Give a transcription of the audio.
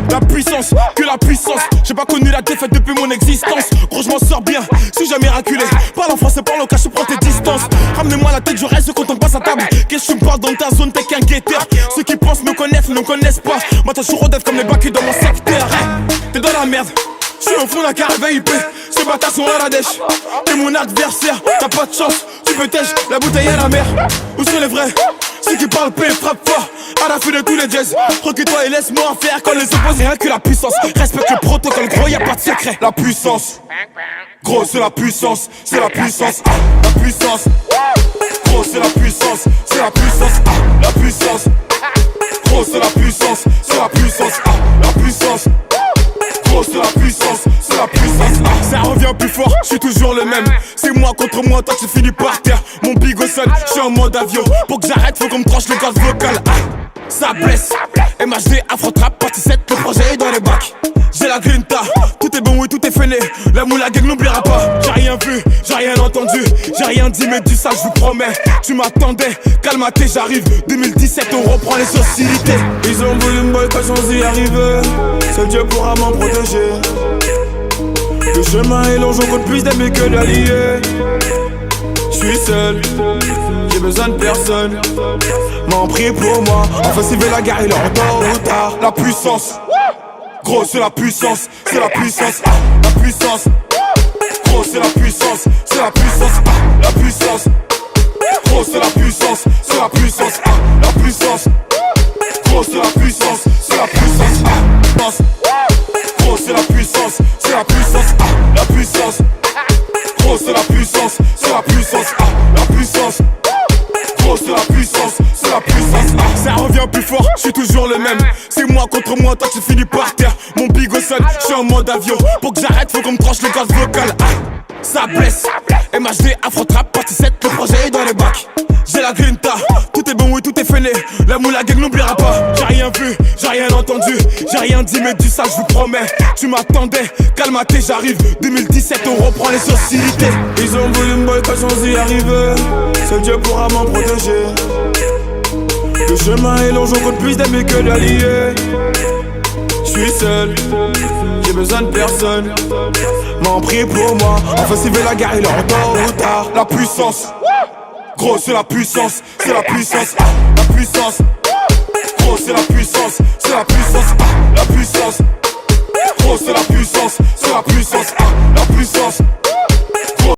La puissance, que la puissance. J'ai pas connu la défaite depuis mon existence. Gros, je m'en sors bien, suis jamais raculé. Parle en français, parle au cas, je prends tes distances. Ramenez-moi la tête, je reste quand on passe à table. Qu'est-ce que tu me parles dans ta zone, t'es qu'un guetteur. Ceux qui pensent me connaissent, ne me connaissent pas. Moi, t'as toujours d'être comme les bacs dans mon secteur. T'es dans la merde. Je suis au fond d'un carré VIP, ces bâtards sont à la dèche. T'es mon adversaire, t'as pas de chance. Tu peux tèche, la bouteille à la mer. Où sont les vrais? Ceux qui parlent paix, frappe fort. À la fin de tous les jazz, recule-toi et laisse-moi en faire. Quand les opposés, rien que la puissance. Respecte le protocole, gros, y'a pas de secret. La puissance, gros, c'est la puissance. C'est la puissance, la puissance. Gros, c'est la puissance. C'est la puissance, la puissance. Gros, c'est la puissance. C'est la puissance, la puissance. Gros, c'est la puissance, c'est la puissance. Ça revient plus fort, je suis toujours le même. C'est moi contre moi, toi tu finis par terre. Mon bigo sonne, je suis en mode avion. Pour que j'arrête, faut qu'on me tranche le gaz vocal. Ça blesse, MHD, Afro-Trap, partie 7, le projet est dans les bacs. J'ai la grinta, tout est bon, oui, tout est fainé. La moula gang n'oubliera pas. J'ai rien vu, j'ai rien entendu, j'ai rien dit, mais du ça, je vous promets. Tu m'attendais, calme-toi, j'arrive. 2017, on reprend les hostilités. Ils ont voulu me boycotter sans y arriver. Seul Dieu pourra m'en protéger. Le chemin est long, j'en compte plus d'amis que d'alliés. J'suis seul, j'ai besoin de personne. M'en prie pour moi, enfin s'il veut la guerre, il est en tôt ou tard. La puissance, gros c'est la puissance, c'est la puissance, la puissance. Gros c'est la puissance, c'est la puissance, la puissance. Gros c'est la puissance, c'est la puissance, la puissance. Gros c'est la puissance, c'est la puissance, gros c'est la puissance, c'est la puissance, la puissance. Gros c'est la puissance, c'est la puissance, la puissance. Gros c'est la puissance, c'est la puissance. Ça revient plus fort, je suis toujours le même. C'est moi contre moi, toi tu finis par terre. Mon bigo sonne, je suis en mode avion. Pour que j'arrête, faut qu'on me tranche le gaz vocal. Ça blesse, MHD, Afro-Trap, partie 7, le projet est dans les bacs. J'ai la grinta, tout est bon, oui, tout est fainé. La moula gang n'oubliera pas. J'ai rien vu, j'ai rien entendu, j'ai rien dit, mais du ça, je vous promets. Tu m'attendais, calme-toi, j'arrive. 2017, on reprend les hostilités. Ils ont voulu me boycotter sans y arriver. Seul Dieu pourra m'en protéger. Le chemin est long, j'en compte plus d'amis que d'alliés. J'suis seul, j'ai besoin de personne. M'en prie pour moi, enfin s'il veut la guerre, il est en tôt ou tard. La puissance, gros c'est la puissance, c'est la puissance, la puissance. Gros c'est la puissance, c'est la puissance, la puissance. Gros c'est la puissance, c'est la puissance, la puissance.